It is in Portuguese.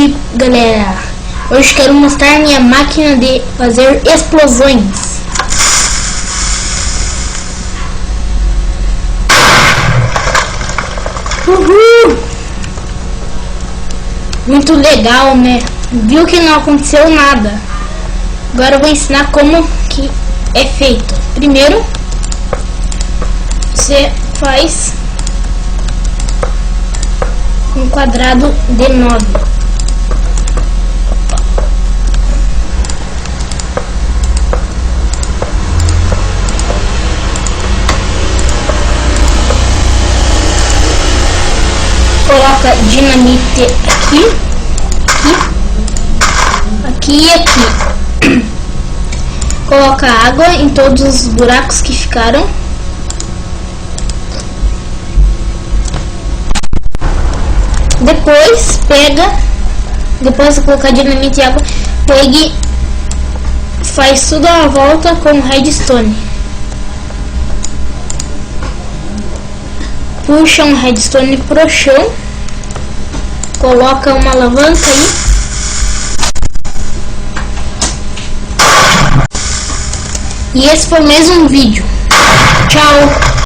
aí, galera, hoje quero mostrar minha máquina de fazer explosões. Uhul! Muito legal, né? Viu que não aconteceu nada. Agora eu vou ensinar como que é feito. Primeiro, você faz um quadrado de 9. Coloca dinamite aqui e aqui. Coloca água em todos os buracos que ficaram. Depois depois de colocar dinamite e água, pegue, faz tudo à volta com redstone. Puxa um redstone pro chão, coloca uma alavanca aí. E esse foi mais um vídeo. Tchau!